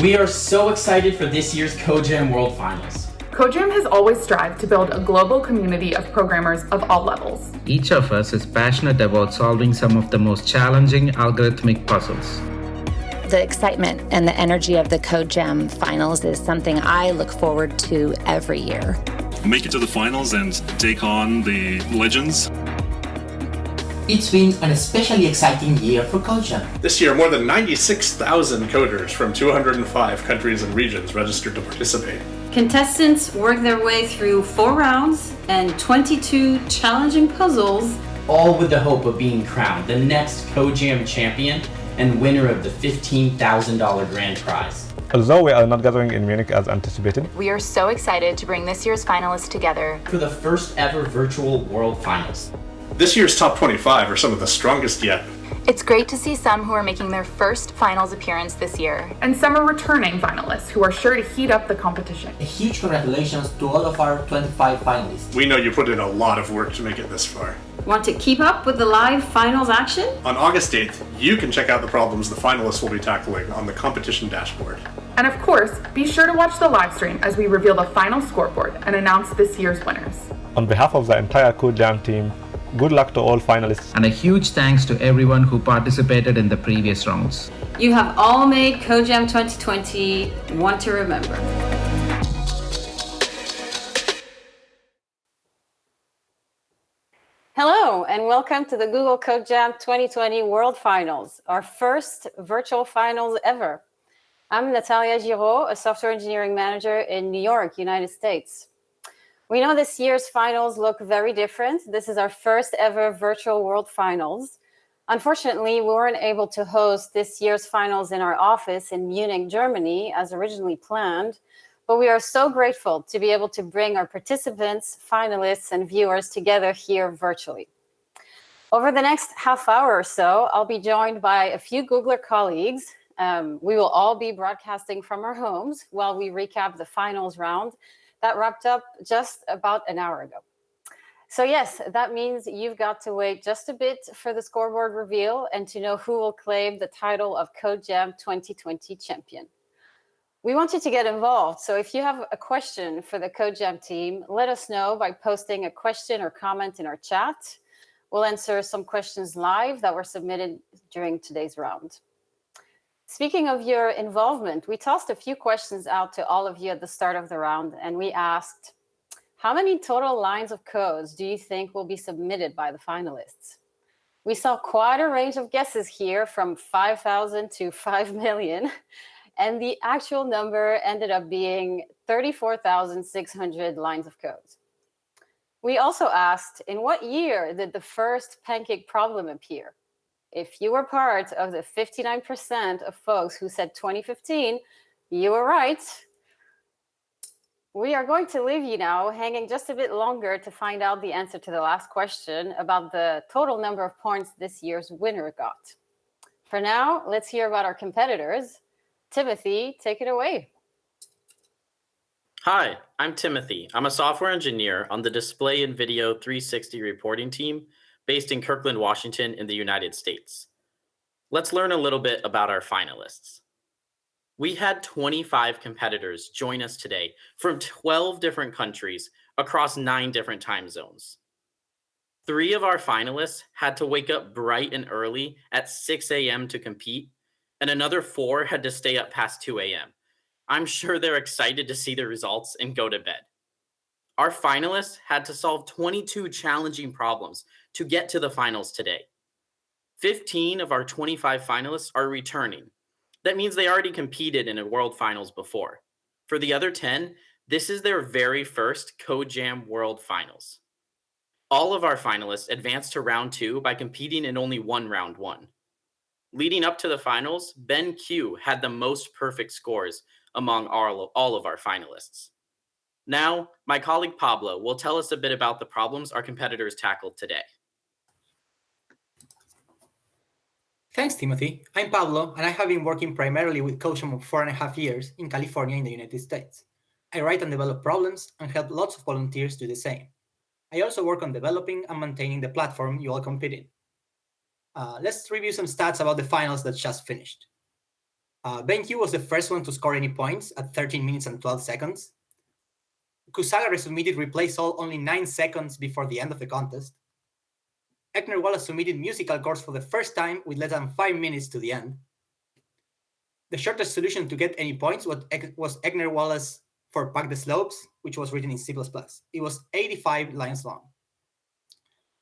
We are so excited for this year's CodeJam World Finals. CodeJam has always strived to build a global community of programmers of all levels. Each of us is passionate about solving some of the most challenging algorithmic puzzles. The excitement and the energy of the CodeJam finals is something I look forward to every year. Make it to the finals and take on the legends. It's been an especially exciting year for CodeJam. This year, more than 96,000 coders from 205 countries and regions registered to participate. Contestants worked their way through 4 rounds and 22 challenging puzzles, all with the hope of being crowned the next CodeJam champion and winner of the $15,000 grand prize. Although we are not gathering in Munich as anticipated, we are so excited to bring this year's finalists together for the first ever virtual World Finals. This year's top 25 are some of the strongest yet. It's great to see some who are making their first finals appearance this year. And some are returning finalists who are sure to heat up the competition. A huge congratulations to all of our 25 finalists. We know you put in a lot of work to make it this far. Want to keep up with the live finals action? On August 8th, you can check out the problems the finalists will be tackling on the competition dashboard. And of course, be sure to watch the live stream as we reveal the final scoreboard and announce this year's winners. On behalf of the entire CodeJam team, good luck to all finalists. And a huge thanks to everyone who participated in the previous rounds. You have all made CodeJam 2020 one to remember. Hello, and welcome to the Google CodeJam 2020 World Finals, our first virtual finals ever. I'm Natalia Giraud, a software engineering manager in New York, United States. We know this year's finals look very different. This is our first ever virtual World Finals. Unfortunately, we weren't able to host this year's finals in our office in Munich, Germany, as originally planned, but we are so grateful to be able to bring our participants, finalists, and viewers together here virtually. Over the next half hour or so, I'll be joined by a few Googler colleagues. We will all be broadcasting from our homes while we recap the finals round that wrapped up just about an hour ago. So yes, that means you've got to wait just a bit for the scoreboard reveal and to know who will claim the title of CodeJam 2020 champion. We want you to get involved, so if you have a question for the CodeJam team, let us know by posting a question or comment in our chat. We'll answer some questions live that were submitted during today's round. Speaking of your involvement, we tossed a few questions out to all of you at the start of the round, and we asked, how many total lines of codes do you think will be submitted by the finalists? We saw quite a range of guesses here, from 5,000 to 5 million, and the actual number ended up being 34,600 lines of code. We also asked, in what year did the first pancake problem appear? If you were part of the 59% of folks who said 2015, you were right. We are going to leave you now hanging just a bit longer to find out the answer to the last question about the total number of points this year's winner got. For now, let's hear about our competitors. Timothy, take it away. Hi, I'm Timothy. I'm a software engineer on the Display and Video 360 reporting team based in Kirkland, Washington in the United States. Let's learn a little bit about our finalists. We had 25 competitors join us today from 12 different countries across 9 different time zones. 3 of our finalists had to wake up bright and early at 6 a.m. to compete, and another 4 had to stay up past 2 a.m. I'm sure they're excited to see the results and go to bed. Our finalists had to solve 22 challenging problems to get to the finals today. 15 of our 25 finalists are returning. That means they already competed in a World Finals before. For the other 10, this is their very first CodeJam World Finals. All of our finalists advanced to round 2 by competing in only one round 1. Leading up to the finals, Ben Q had the most perfect scores among all of our finalists. Now, my colleague Pablo will tell us a bit about the problems our competitors tackled today. Thanks, Timothy. I'm Pablo, and I have been working primarily with CodeJam for 4.5 years in California in the United States. I write and develop problems and help lots of volunteers do the same. I also work on developing and maintaining the platform you all compete in. Let's review some stats about the finals that just finished. BenQ was the first one to score any points at 13 minutes and 12 seconds. Kusaga resubmitted replace all only 9 seconds before the end of the contest. Ekner Wallace submitted musical chords for the first time with less than 5 minutes to the end. The shortest solution to get any points was Ekner Wallace for Pack the Slopes, which was written in C++. It was 85 lines long.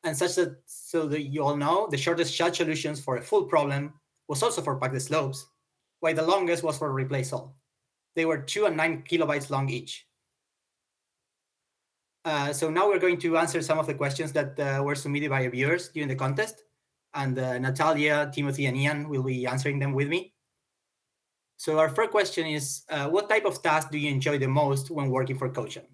And so that you all know, the shortest shot solutions for a full problem was also for Pack the Slopes, while the longest was for replace all. They were 2 and 9 kilobytes long each. So now we're going to answer some of the questions that were submitted by our viewers during the contest. And Natalia, Timothy, and Ian will be answering them with me. So our first question is, what type of task do you enjoy the most when working for CodeGem?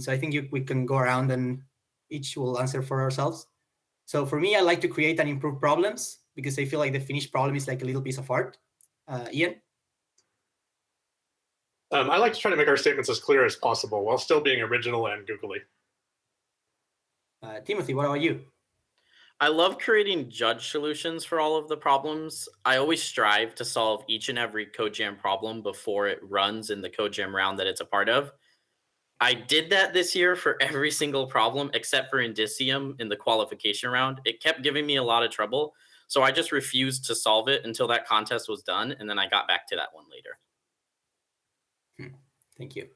So I think we can go around and each will answer for ourselves. So for me, I like to create and improve problems because I feel like the finished problem is like a little piece of art. Ian? I like to try to make our statements as clear as possible while still being original and googly. Timothy, what about you? I love creating judge solutions for all of the problems. I always strive to solve each and every CodeJam problem before it runs in the CodeJam round that it's a part of. I did that this year for every single problem except for Indicium in the qualification round. It kept giving me a lot of trouble, so I just refused to solve it until that contest was done, and then I got back to that one later. Thank you.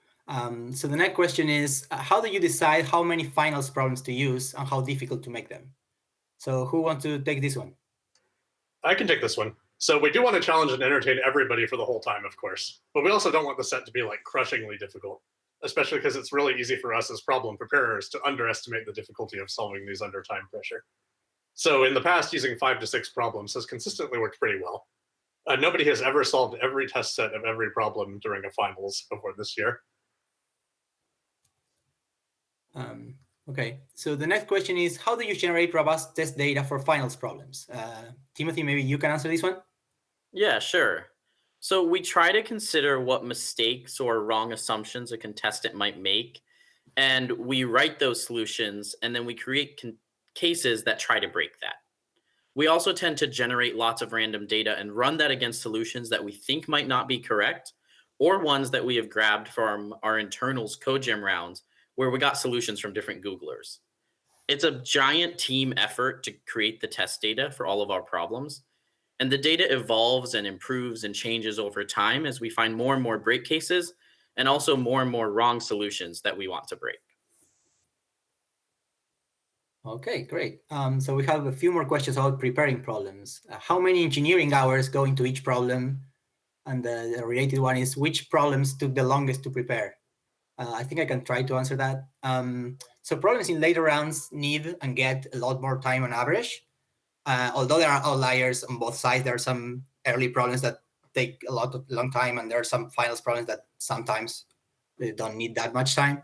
So the next question is, how do you decide how many finals problems to use and how difficult to make them? So who wants to take this one? I can take this one. So we do want to challenge and entertain everybody for the whole time, of course, but we also don't want the set to be like crushingly difficult, especially because it's really easy for us as problem preparers to underestimate the difficulty of solving these under time pressure. So in the past, using 5 to 6 problems has consistently worked pretty well. Nobody has ever solved every test set of every problem during a finals before this year. Okay, so the next question is, how do you generate robust test data for finals problems? Timothy, maybe you can answer this one? Yeah, sure. So we try to consider what mistakes or wrong assumptions a contestant might make, and we write those solutions, and then we create cases that try to break that. We also tend to generate lots of random data and run that against solutions that we think might not be correct, or ones that we have grabbed from our internals CodeJam rounds, where we got solutions from different Googlers. It's a giant team effort to create the test data for all of our problems. And the data evolves and improves and changes over time as we find more and more break cases and also more and more wrong solutions that we want to break. Okay, great. So we have a few more questions about preparing problems. How many engineering hours go into each problem? And the related one is, which problems took the longest to prepare? I think I can try to answer that. So problems in later rounds need and get a lot more time on average. Although there are outliers on both sides, there are some early problems that take a long time, and there are some finals problems that sometimes they don't need that much time.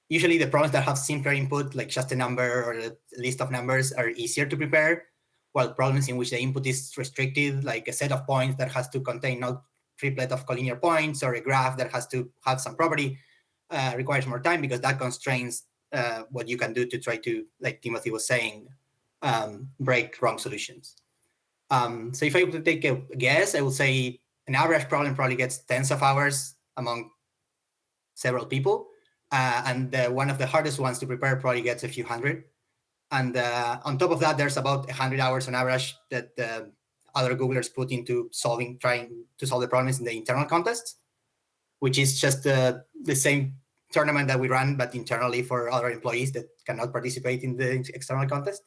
Usually the problems that have simpler input, like just a number or a list of numbers, are easier to prepare, while problems in which the input is restricted, like a set of points that has to contain no triplet of collinear points or a graph that has to have some property, requires more time because that constrains what you can do to try to, like Timothy was saying, break wrong solutions. So if I were to take a guess, I would say an average problem probably gets tens of hours among several people. And one of the hardest ones to prepare probably gets a few hundred. And on top of that, there's about 100 hours on average that other Googlers put into trying to solve the problems in the internal contests, which is just the same tournament that we run, but internally for other employees that cannot participate in the external contest.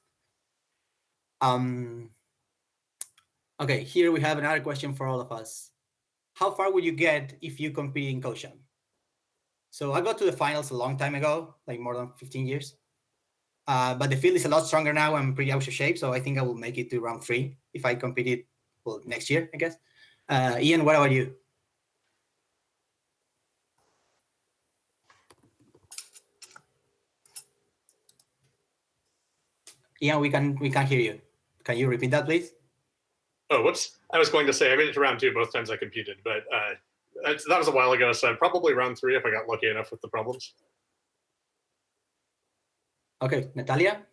Okay, here we have another question for all of us. How far would you get if you compete in CodeJam? So I got to the finals a long time ago, like more than 15 years. But the field is a lot stronger now. I'm pretty out of shape, so I think I will make it to round 3 if I competed, well, next year, I guess. Ian, what about you? Ian, we can't hear you. Can you repeat that, please? Oh, whoops. I was going to say I made it to round 2 both times I competed, but that was a while ago, so probably round 3 if I got lucky enough with the problems. Okay, Natalia?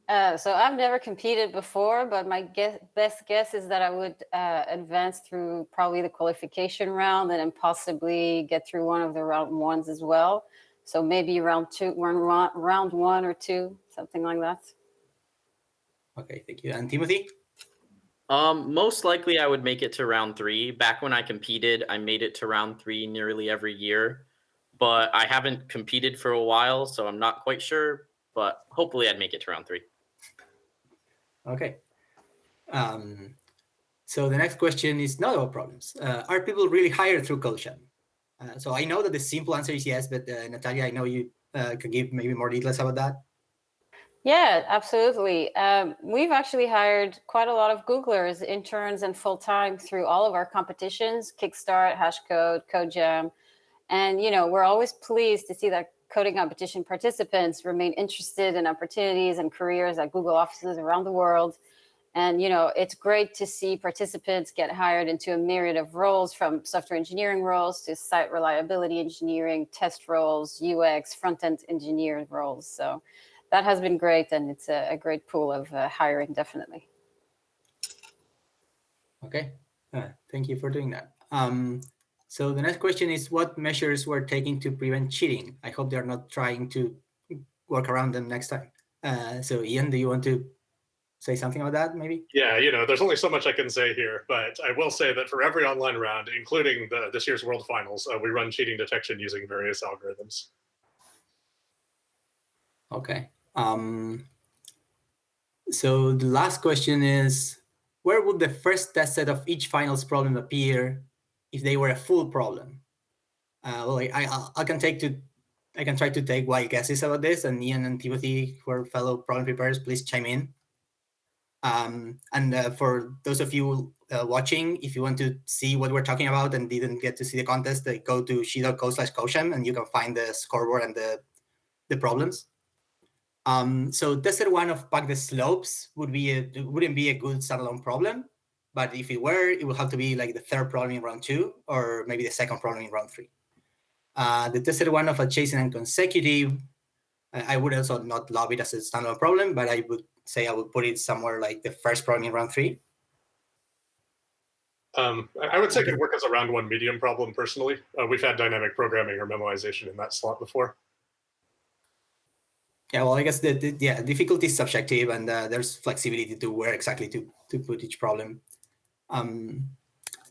So I've never competed before, but my best guess is that I would advance through probably the qualification round and then possibly get through one of the round ones as well. So maybe round one or two, something like that. Okay, thank you. And Timothy? Most likely I would make it to round 3. Back when I competed, I made it to round 3 nearly every year, but I haven't competed for a while, so I'm not quite sure, but hopefully I'd make it to round 3. Okay. So the next question is not about problems. Are people really hired through CodeJam? So I know that the simple answer is yes, but Natalia, I know you can give maybe more details about that. Yeah, absolutely. We've actually hired quite a lot of Googlers, interns, and full-time through all of our competitions, Kickstart, Hashcode, CodeJam. And, we're always pleased to see that coding competition participants remain interested in opportunities and careers at Google offices around the world. And, it's great to see participants get hired into a myriad of roles, from software engineering roles to site reliability engineering, test roles, UX, front-end engineer roles. So that has been great, and it's a great pool of hiring, definitely. Okay, thank you for doing that. So the next question is, what measures were taken to prevent cheating? I hope they're not trying to work around them next time. So Ian, do you want to say something about that, maybe? Yeah, there's only so much I can say here, but I will say that for every online round, including this year's World Finals, we run cheating detection using various algorithms. Okay. So the last question is, where would the first test set of each finals problem appear if they were a full problem? Well, I can try to take wild guesses about this, and Ian and Timothy, who are fellow problem preparers, please chime in. And for those of you watching, if you want to see what we're talking about and didn't get to see the contest, go to she.co/CodeJam and you can find the scoreboard and the problems. So tested one of pack the slopes wouldn't be a good standalone problem, but if it were, it would have to be like the third problem in round 2, or maybe the second problem in round 3. The tested one of adjacent and consecutive, I would also not love it as a standalone problem, but I would say I would put it somewhere like the first problem in round 3. I would say it could work as a round 1 medium problem personally. We've had dynamic programming or memoization in that slot before. Yeah, well, I guess the difficulty is subjective, and there's flexibility to where exactly to put each problem.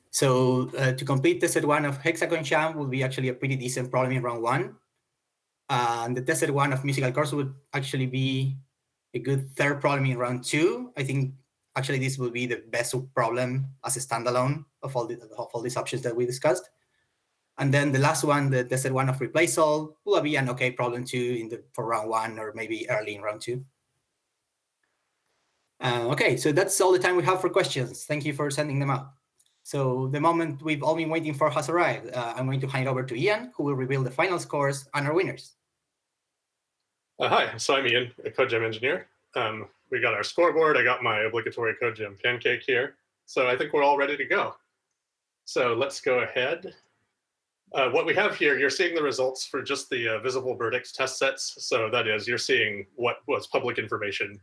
So to complete tested one of hexagon sham would be actually a pretty decent problem in round 1. And the tested one of musical chords would actually be a good third problem in round 2. I think actually this would be the best problem as a standalone of all these options that we discussed. And then the last one, the tested one of replace all, will be an okay problem too for round 1 or maybe early in round 2. Okay, so that's all the time we have for questions. Thank you for sending them out. So the moment we've all been waiting for has arrived. I'm going to hand it over to Ian, who will reveal the final scores and our winners. Hi, so I'm Ian, a CodeJam engineer. We got our scoreboard. I got my obligatory CodeJam pancake here. So I think we're all ready to go. So let's go ahead. What we have here, you're seeing the results for just the visible verdicts test sets. So that is, you're seeing what was public information,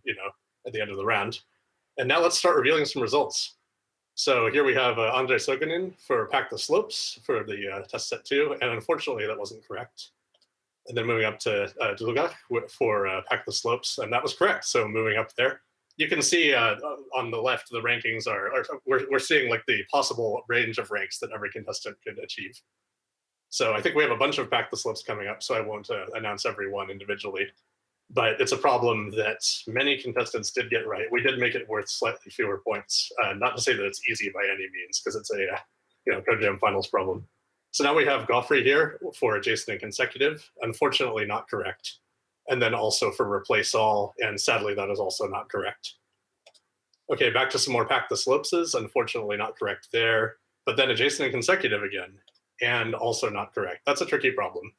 at the end of the round. And now let's start revealing some results. So here we have Andrei Soganin for Pack the Slopes for the test set 2. And unfortunately, that wasn't correct. And then moving up to Dlugach for Pack the Slopes, and that was correct. So moving up there, you can see on the left, the rankings we're seeing like the possible range of ranks that every contestant could achieve. So I think we have a bunch of Pack the Slopes coming up, so I won't announce every one individually. But it's a problem that many contestants did get right. We did make it worth slightly fewer points. Not to say that it's easy by any means, because it's a CodeJam finals problem. So now we have Goffrey here for adjacent and consecutive, unfortunately not correct. And then also for replace all, and sadly that is also not correct. Okay, back to some more Pack the Slopeses, unfortunately not correct there, but then adjacent and consecutive again, and also not correct. That's a tricky problem.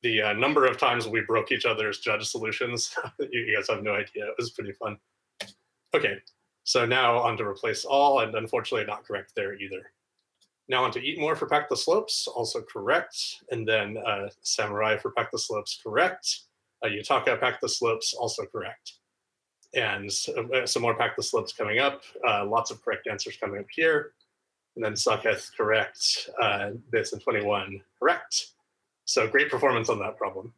The number of times we broke each other's judge solutions, you guys have no idea, it was pretty fun. Okay, so now on to replace all, and unfortunately not correct there either. Now on to Eat More for Pack the Slopes, also correct. And then Samurai for Pack the Slopes, correct. Yutaka Pack the Slopes, also correct. And some more pack the slips coming up. Lots of correct answers coming up here. And then Saketh, correct. Basin 21, correct. So great performance on that problem.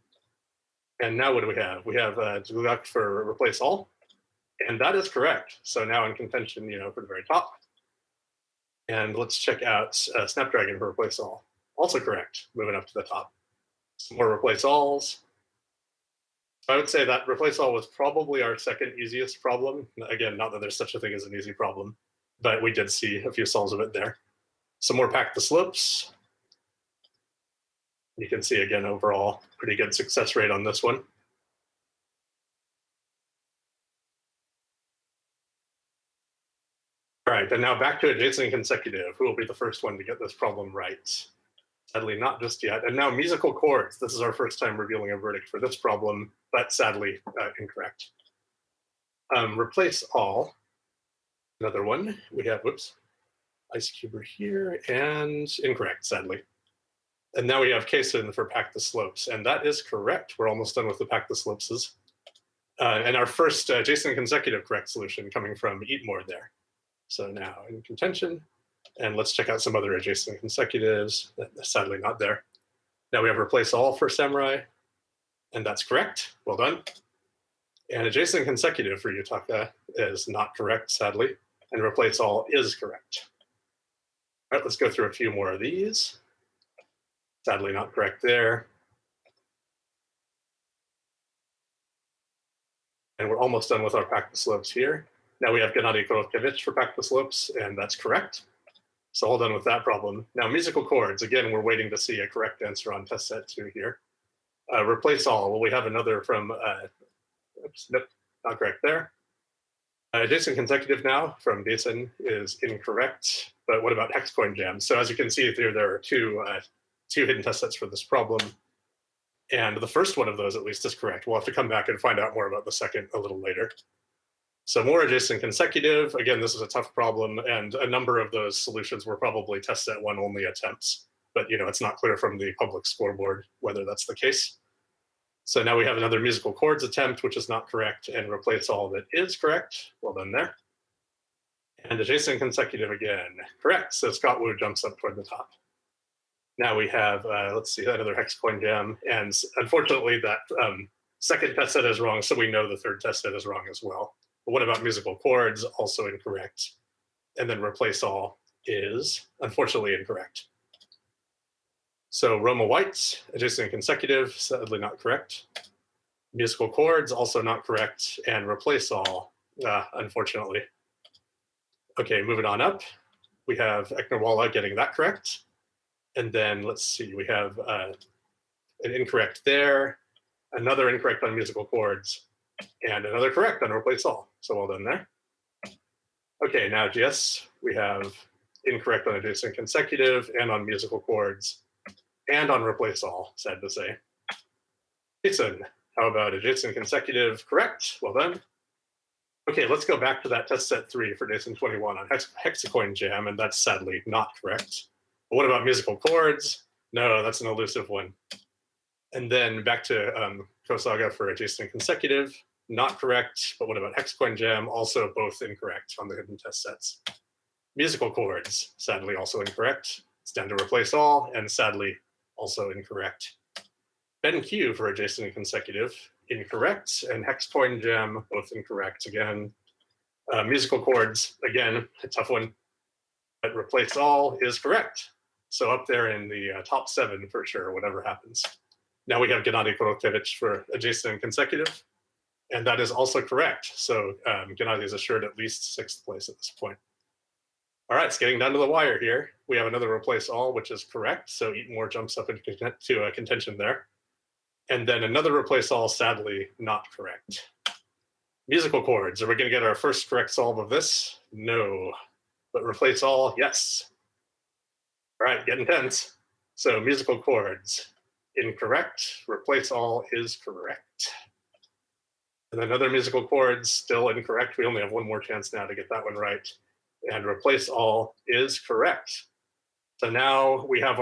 And now what do we have? We have Dugak for replace all. And that is correct. So now in contention, for the very top. And let's check out Snapdragon for replace all. Also correct, moving up to the top. Some more replace alls. I would say that replace all was probably our second easiest problem. Again, not that there's such a thing as an easy problem, but we did see a few solves of it there. Some more pack the slips. You can see, again, overall, pretty good success rate on this one. All right, and now back to adjacent consecutive. Who will be the first one to get this problem right? Sadly, not just yet. And now musical chords. This is our first time revealing a verdict for this problem, but sadly incorrect. Replace all. Another one. We have, whoops, Ice Cuber here, and incorrect, sadly. And now we have Kaysen for pack the slopes, and that is correct. We're almost done with the pack the slopes. And our first adjacent consecutive correct solution coming from Eat More there. So now in contention. And let's check out some other adjacent consecutives. Sadly, not there. Now we have replace all for Samurai, and that's correct. Well done. And adjacent consecutive for Yutaka is not correct, sadly, and replace all is correct. All right, let's go through a few more of these. Sadly, not correct there. And we're almost done with our pack the slopes here. Now we have Gennady Korokevich for pack the slopes, and that's correct. So all done with that problem. Now musical chords, again, we're waiting to see a correct answer on test set 2 here. Replace all, well, we have another from, oops, nope, not correct there. Adjacent consecutive now from Jason is incorrect, but what about hex coin jam? So as you can see here, there are two hidden test sets for this problem. And the first one of those at least is correct. We'll have to come back and find out more about the second a little later. So more adjacent consecutive. Again, this is a tough problem, and a number of those solutions were probably test set 1 only attempts. But it's not clear from the public scoreboard whether that's the case. So now we have another musical chords attempt, which is not correct, and replace all that is correct. Well done there. And adjacent consecutive again, correct. So Scott Wu jumps up toward the top. Now we have, let's see, another hex coin jam. And unfortunately, that second test set is wrong, so we know the third test set is wrong as well. But what about musical chords? Also incorrect. And then replace all is unfortunately incorrect. So Roma White, adjacent consecutive, sadly not correct. Musical chords, also not correct. And replace all, unfortunately. Okay, moving on up. We have Eknerwala getting that correct. And then let's see, we have an incorrect there, another incorrect on musical chords, and another correct on replace all. So well done there. Okay, now GS, we have incorrect on adjacent consecutive and on musical chords and on replace all, sad to say. Jason, how about adjacent consecutive? Correct, well done. Okay, let's go back to that test set 3 for Jason 21 on hexacoin jam, and that's sadly not correct. But what about musical chords? No, that's an elusive one. And then back to Kosaga for adjacent consecutive, not correct. But what about hexacoin jam? Also both incorrect on the hidden test sets. Musical chords, sadly also incorrect. It's down to replace all, and sadly also incorrect. Ben Q for adjacent and consecutive, incorrect. And hexacoin jam, both incorrect again. Musical chords, again, a tough one. But replace all is correct. So up there in the top 7 for sure, whatever happens. Now we have Gennady Korokevich for adjacent and consecutive, and that is also correct. So Gennady is assured at least 6th place at this point. All right, it's getting down to the wire here. We have another replace all, which is correct. So Eat More jumps up into contention there. And then another replace all, sadly, not correct. Musical chords, are we gonna get our first correct solve of this? No, but replace all, yes. All right, getting tense. So musical chords, incorrect. Replace all is correct. And then other musical chords, still incorrect. We only have one more chance now to get that one right. And replace all is correct. So now we have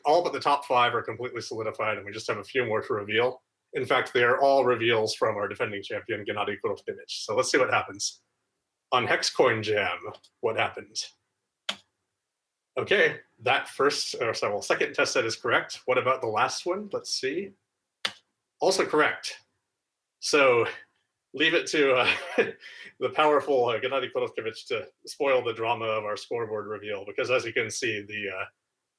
all but the top 5 are completely solidified, and we just have a few more to reveal. In fact, they are all reveals from our defending champion, Gennady Golovkinich. So let's see what happens. On Hexcoin Jam, what happened? Okay, that second test set is correct. What about the last one? Let's see. Also correct. So leave it to the powerful Gennady Golovkinich to spoil the drama of our scoreboard reveal, because as you can see,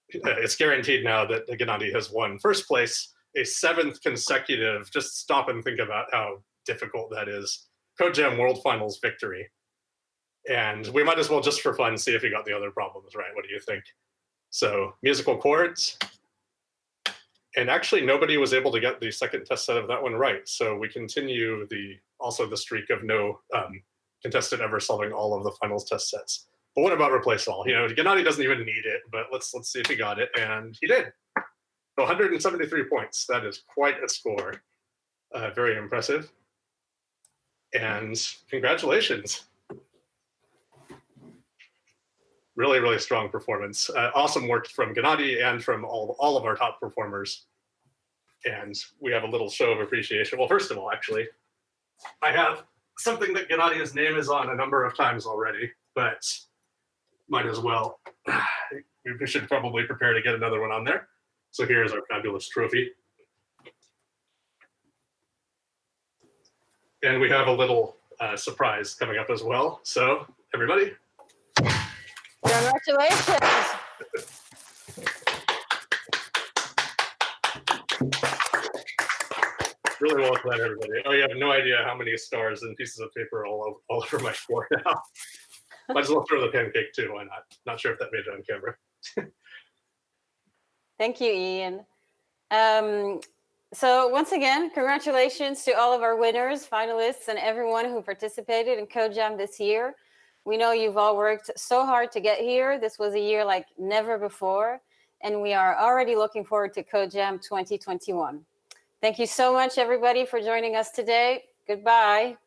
it's guaranteed now that Gennady has won first place, a 7th consecutive, just stop and think about how difficult that is, CodeJam World Finals victory. And we might as well, just for fun, see if he got the other problems right. What do you think? So musical chords. And actually, nobody was able to get the second test set of that one right. So we continue also the streak of no contestant ever solving all of the finals test sets. But what about replace all? You know, Gennady doesn't even need it, but let's see if he got it, and he did. So 173 points. That is quite a score. Very impressive. And congratulations. Really, really strong performance. Awesome work from Gennady and from all of our top performers. And we have a little show of appreciation. Well, first of all, actually, I have something that Gennady's name is on a number of times already, but might as well. We should probably prepare to get another one on there. So here's our fabulous trophy. And we have a little surprise coming up as well. So everybody. Congratulations. Really well done, everybody. Oh, you have no idea how many stars and pieces of paper all over my floor now. Might as well throw the pancake too, why not? Not sure if that made it on camera. Thank you, Ian. So once again, congratulations to all of our winners, finalists, and everyone who participated in CodeJam this year. We know you've all worked so hard to get here. This was a year like never before, and we are already looking forward to CodeJam 2021. Thank you so much, everybody, for joining us today. Goodbye.